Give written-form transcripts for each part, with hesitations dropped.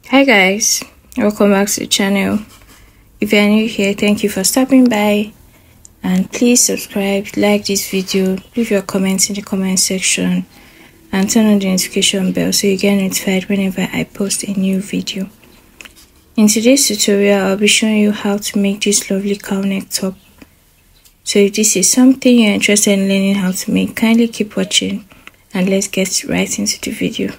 Hi guys, welcome back to the channel. If you are new here, thank you for stopping by, and please subscribe, like this video, leave your comments in the comment section and turn on the notification bell so you get notified whenever I post a new video. In today's tutorial, I'll be showing you how to make this lovely cowl neck top. So if this is something you're interested in learning how to make, kindly keep watching and let's get right into the video.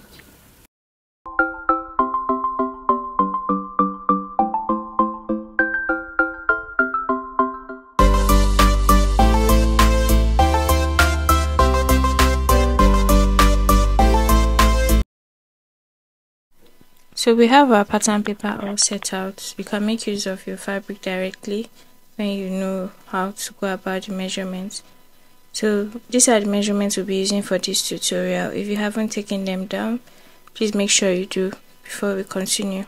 So we have our pattern paper all set out. You can make use of your fabric directly when you know how to go about the measurements. So these are the measurements we'll be using for this tutorial. If you haven't taken them down, please make sure you do before we continue.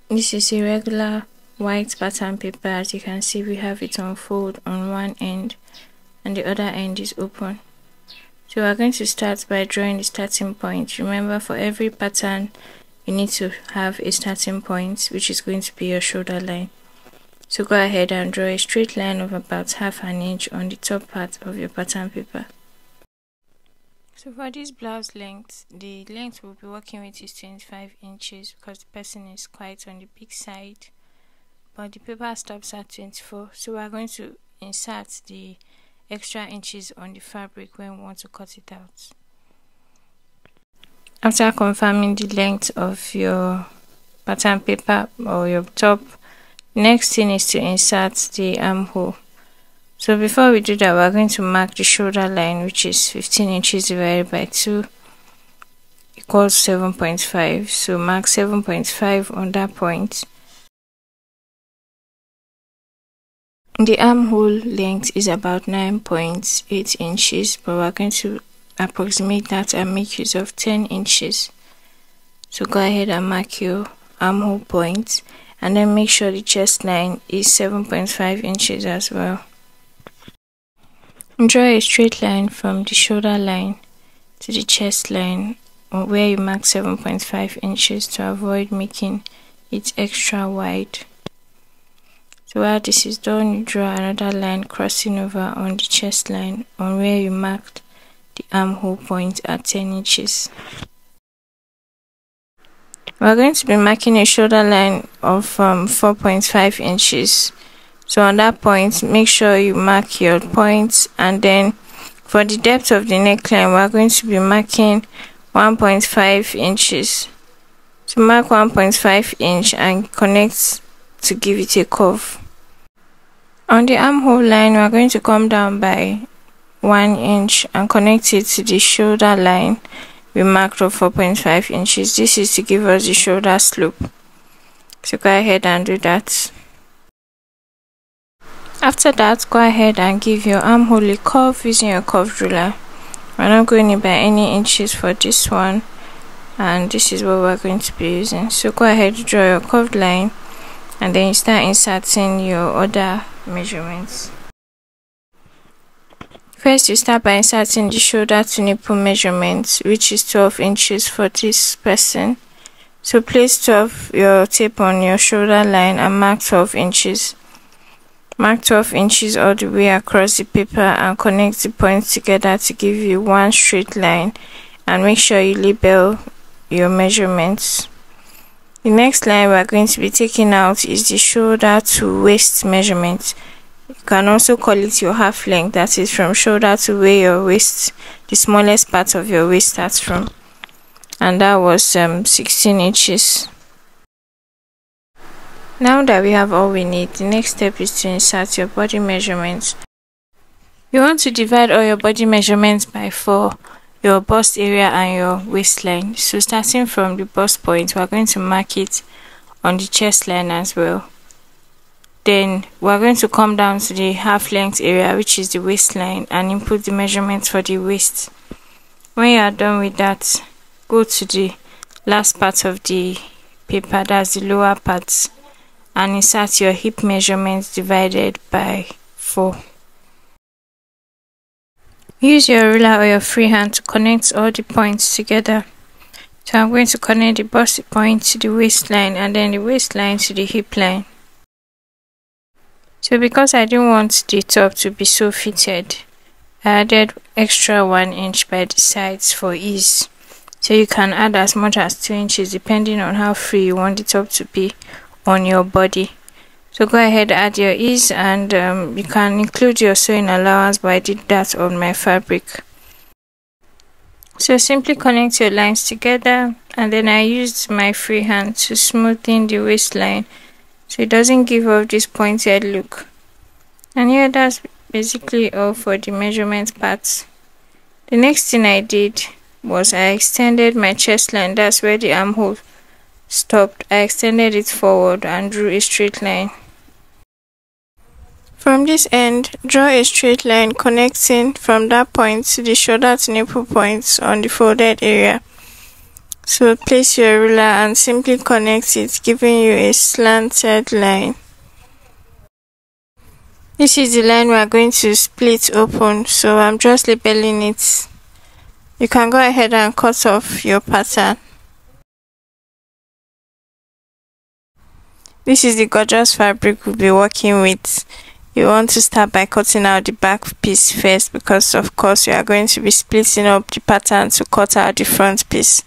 This is a regular white pattern paper. As you can see, we have it on fold on one end and the other end is open. So we are going to start by drawing the starting point. Remember, for every pattern you need to have a starting point, which is going to be your shoulder line. So go ahead and draw a straight line of about half an inch on the top part of your pattern paper. So for this blouse length, the length we'll be working with is 25 inches because the person is quite on the big side, but the paper stops at 24. So we are going to insert the extra inches on the fabric when we want to cut it out. After confirming the length of your pattern paper or your top, the next thing is to insert the armhole. So before we do that, we are going to mark the shoulder line, which is 15 inches divided by 2 equals 7.5. So mark 7.5 on that point. The armhole length is about 9.8 inches, but we're going to approximate that and make use of 10 inches. So go ahead and mark your armhole point and then make sure the chest line is 7.5 inches as well. Draw a straight line from the shoulder line to the chest line where you mark 7.5 inches to avoid making it extra wide. So while this is done, you draw another line crossing over on the chest line on where you marked the armhole point at 10 inches. We are going to be marking a shoulder line of 4.5 inches. So on that point, make sure you mark your points, and then for the depth of the neckline, we are going to be marking 1.5 inches. So mark 1.5 inch and connect to give it a curve. On the armhole line, we are going to come down by 1 inch and connect it to the shoulder line we marked of 4.5 inches. This is to give us the shoulder slope. So go ahead and do that. After that, go ahead and give your armhole a curve using your curved ruler. We're not going in by any inches for this one, and this is what we're going to be using. So go ahead, draw your curved line, and then you start inserting your other measurements. First, you start by inserting the shoulder to nipple measurements, which is 12 inches for this person. So place your tape on your shoulder line and mark 12 inches. Mark 12 inches all the way across the paper and connect the points together to give you one straight line, and make sure you label your measurements. The next line we are going to be taking out is the shoulder to waist measurement. You can also call it your half length, that is from shoulder to where your waist, the smallest part of your waist, starts from, and that was 16 inches. Now that we have all we need, the next step is to insert your body measurements. You want to divide all your body measurements by 4, your bust area and your waistline. So starting from the bust point, we are going to mark it on the chest line as well. Then we are going to come down to the half length area, which is the waistline, and input the measurements for the waist. When you are done with that, go to the last part of the paper, that's the lower part, and insert your hip measurements divided by 4. Use your ruler or your free hand to connect all the points together. So I'm going to connect the bust point to the waistline and then the waistline to the hip line. So because I didn't want the top to be so fitted, I added extra 1 inch by the sides for ease. So you can add as much as 2 inches depending on how free you want the top to be on your body. So go ahead, add your ease, and you can include your sewing allowance, but I did that on my fabric. So simply connect your lines together, and then I used my free hand to smoothen the waistline so it doesn't give off this pointed look. And yeah, that's basically all for the measurement parts. The next thing I did was I extended my chest line. That's where the armhole stopped. I extended it forward and drew a straight line. From this end, draw a straight line connecting from that point to the shoulder to nipple points on the folded area. So place your ruler and simply connect it, giving you a slanted line. This is the line we are going to split open, so I'm just labeling it. You can go ahead and cut off your pattern. This is the gorgeous fabric we'll be working with. You want to start by cutting out the back piece first, because of course you are going to be splitting up the pattern to cut out the front piece.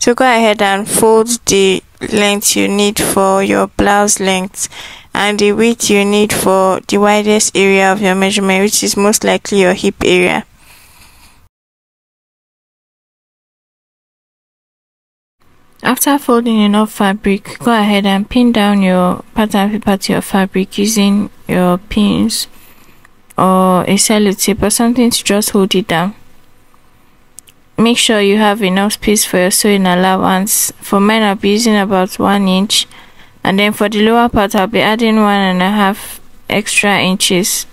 So go ahead and fold the length you need for your blouse length and the width you need for the widest area of your measurement, which is most likely your hip area. After folding enough fabric, go ahead and pin down your pattern paper to your fabric using your pins or a sellotape or something to just hold it down. Make sure you have enough space for your sewing allowance. For mine, I'll be using about 1 inch, and then for the lower part I'll be adding 1.5 extra inches.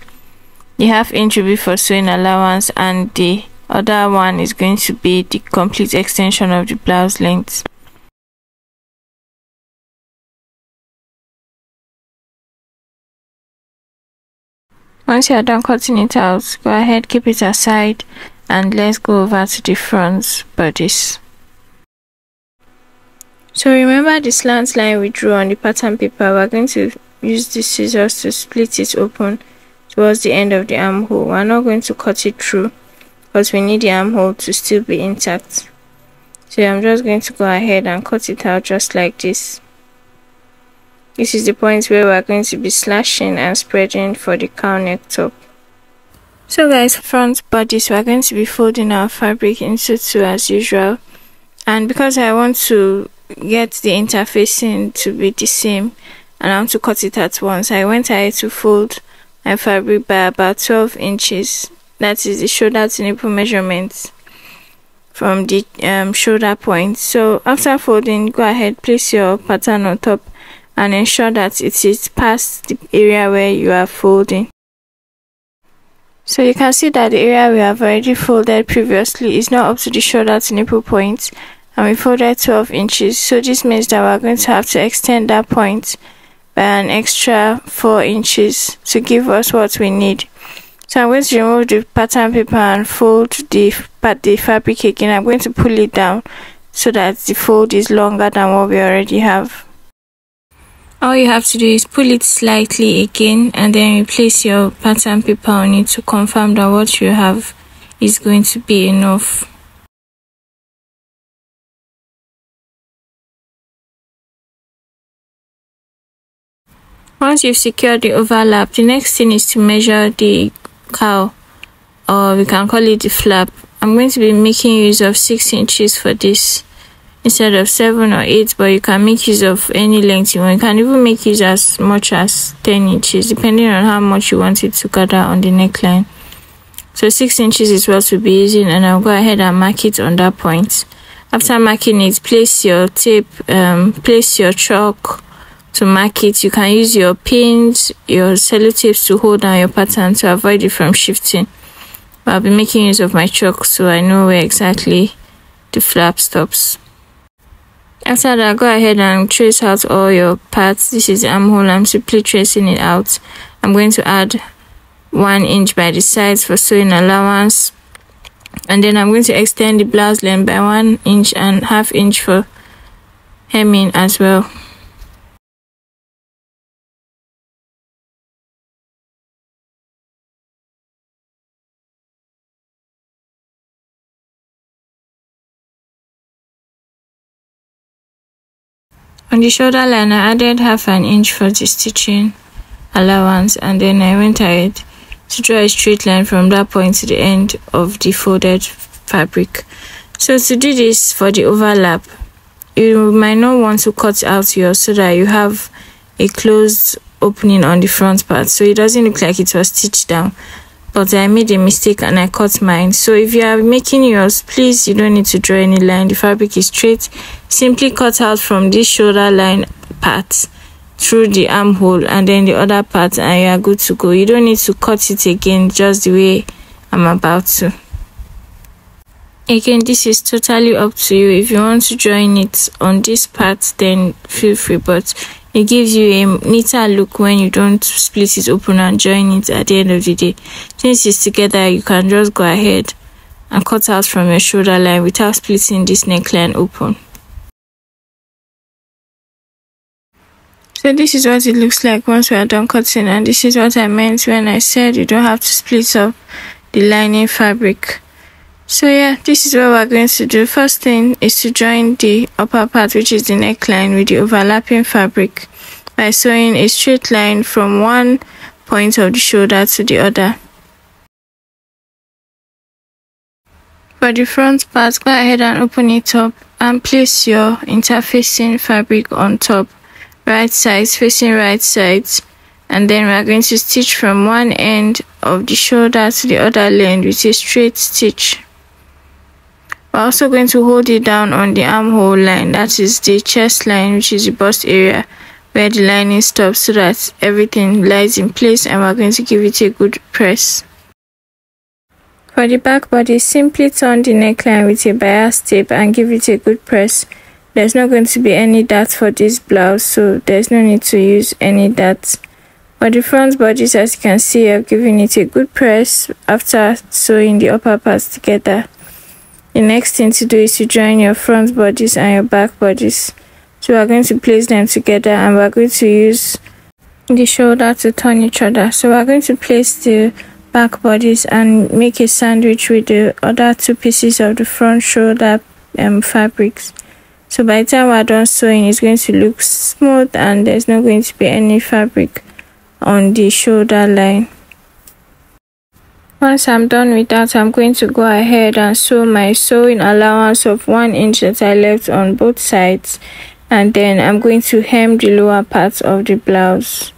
The ½ inch will be for sewing allowance, and the other one is going to be the complete extension of the blouse length. Once you are done cutting it out, go ahead, keep it aside, and let's go over to the front bodice. So remember the slant line we drew on the pattern paper. We're going to use the scissors to split it open towards the end of the armhole. We're not going to cut it through because we need the armhole to still be intact. So I'm just going to go ahead and cut it out just like this. This is the point where we're going to be slashing and spreading for the cowl neck top. So guys, front bodice, we're going to be folding our fabric into 2 as usual, and because I want to get the interfacing to be the same and I want to cut it at once, I went ahead to fold my fabric by about 12 inches. That is the shoulder to nipple measurement from the shoulder point. So after folding, go ahead, place your pattern on top and ensure that it is past the area where you are folding. So you can see that the area we have already folded previously is not up to the shoulder to nipple point, and we folded 12 inches. So this means that we're going to have to extend that point by an extra 4 inches to give us what we need. So I'm going to remove the pattern paper and fold the fabric again. I'm going to pull it down so that the fold is longer than what we already have. All you have to do is pull it slightly again and then replace your pattern paper on it to confirm that what you have is going to be enough. Once you've secured the overlap, the next thing is to measure the cowl, or we can call it the flap. I'm going to be making use of 6 inches for this instead of 7 or 8, but you can make use of any length you want. You can even make use as much as 10 inches depending on how much you want it to gather on the neckline. So 6 inches is what we'll be using, and I'll go ahead and mark it on that point. After marking it, place your tape, place your chalk to mark it. You can use your pins, your sellotapes to hold down your pattern to avoid it from shifting. But I'll be making use of my chalk so I know where exactly the flap stops. After that, go ahead and trace out all your parts. This is the armhole. I'm simply tracing it out. I'm going to add 1 inch by the sides for sewing allowance, And then I'm going to extend the blouse length by 1 inch and ½ inch for hemming as well. On the shoulder line, I added ½ an inch for the stitching allowance, and then I went ahead to draw a straight line from that point to the end of the folded fabric. So to do this for the overlap, you might not want to cut out yours so that you have a closed opening on the front part, so it doesn't look like it was stitched down. But I made a mistake and I cut mine. So if you are making yours, please, you don't need to draw any line. The fabric is straight. Simply cut out from this shoulder line part through the armhole and then the other part, and you are good to go. You don't need to cut it again, just the way I'm about to. Again, this is totally up to you. If you want to join it on this part, then feel free, but it gives you a neater look when you don't split it open and join it at the end of the day. Since it's together, you can just go ahead and cut out from your shoulder line without splitting this neckline open. So this is what it looks like once we are done cutting, and this is what I meant when I said you don't have to split up the lining fabric. So yeah, this is what we're going to do. First thing is to join the upper part, which is the neckline, with the overlapping fabric by sewing a straight line from one point of the shoulder to the other. For the front part, go ahead and open it up and place your interfacing fabric on top, right sides facing right sides, and then we're going to stitch from one end of the shoulder to the other end with a straight stitch. We're also going to hold it down on the armhole line, that is the chest line, which is the bust area where the lining stops, so that everything lies in place, and we're going to give it a good press. For the back body, simply turn the neckline with a bias tape and give it a good press. There's not going to be any dart for this blouse, so there's no need to use any darts. For the front bodies, as you can see, I've given it a good press after sewing the upper parts together. The next thing to do is to join your front bodies and your back bodies. So we're going to place them together, and we're going to use the shoulder to turn each other. So we're going to place the back bodies and make a sandwich with the other two pieces of the front shoulder fabrics. So by the time we're done sewing, it's going to look smooth and there's not going to be any fabric on the shoulder line. Once I'm done with that, I'm going to go ahead and sew my sewing allowance of 1 inch that I left on both sides, and then I'm going to hem the lower part of the blouse.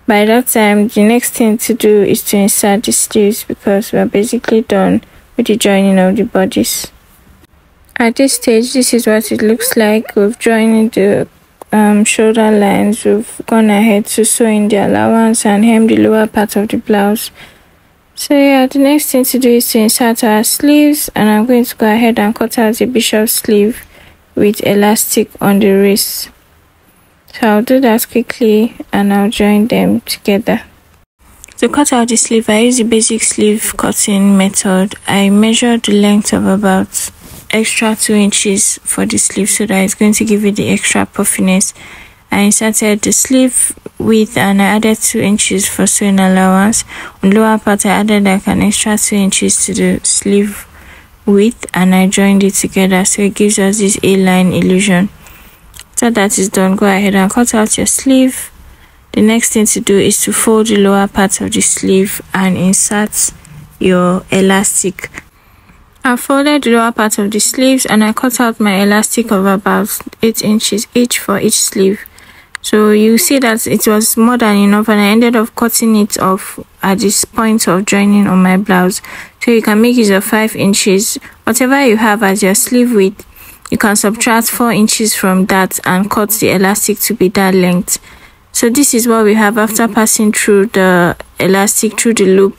By that time, the next thing to do is to insert the sleeves, because we're basically done with the joining of the bodies. At this stage, this is what it looks like. We've joined the shoulder lines, we've gone ahead to sew in the allowance and hem the lower part of the blouse. So yeah, the next thing to do is to insert our sleeves, and I'm going to go ahead and cut out the bishop sleeve with elastic on the wrist. So I'll do that quickly and I'll join them together. To cut out the sleeve, I use the basic sleeve cutting method. I measured the length of about extra 2 inches for the sleeve, so that it's going to give it the extra puffiness. I inserted the sleeve width and I added 2 inches for sewing allowance. On the lower part, I added like an extra 2 inches to the sleeve width, and I joined it together, so it gives us this A-line illusion. So that is done, go ahead and cut out your sleeve. The next thing to do is to fold the lower part of the sleeve and insert your elastic. I folded the lower part of the sleeves and I cut out my elastic of about 8 inches each for each sleeve. So you see that it was more than enough, and I ended up cutting it off at this point of joining on my blouse. So you can make use of 5 inches. Whatever you have as your sleeve width, you can subtract 4 inches from that and cut the elastic to be that length. So this is what we have after passing through the elastic through the loop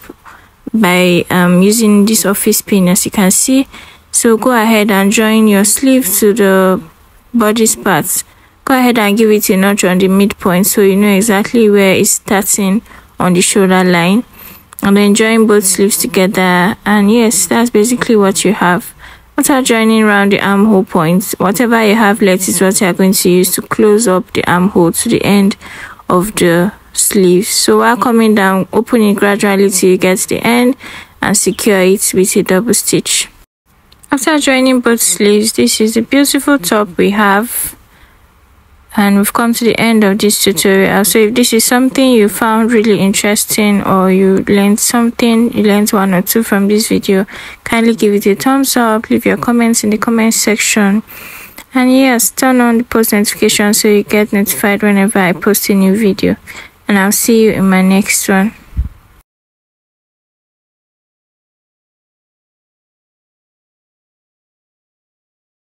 by using this office pin, as you can see. So go ahead and join your sleeve to the bodice parts. Go ahead and give it a notch on the midpoint so you know exactly where it's starting on the shoulder line. and then join both sleeves together, and yes, that's basically what you have. After joining around the armhole points, whatever you have left is what you are going to use to close up the armhole to the end of the sleeve. So while coming down, open it gradually till you get to the end and secure it with a double stitch. After joining both sleeves, this is the beautiful top we have, and we've come to the end of this tutorial. So if this is something you found really interesting, or you learned something, you learned one or two from this video, kindly give it a thumbs up, leave your comments in the comment section, and yes, turn on the post notification so you get notified whenever I post a new video. And I'll see you in my next one.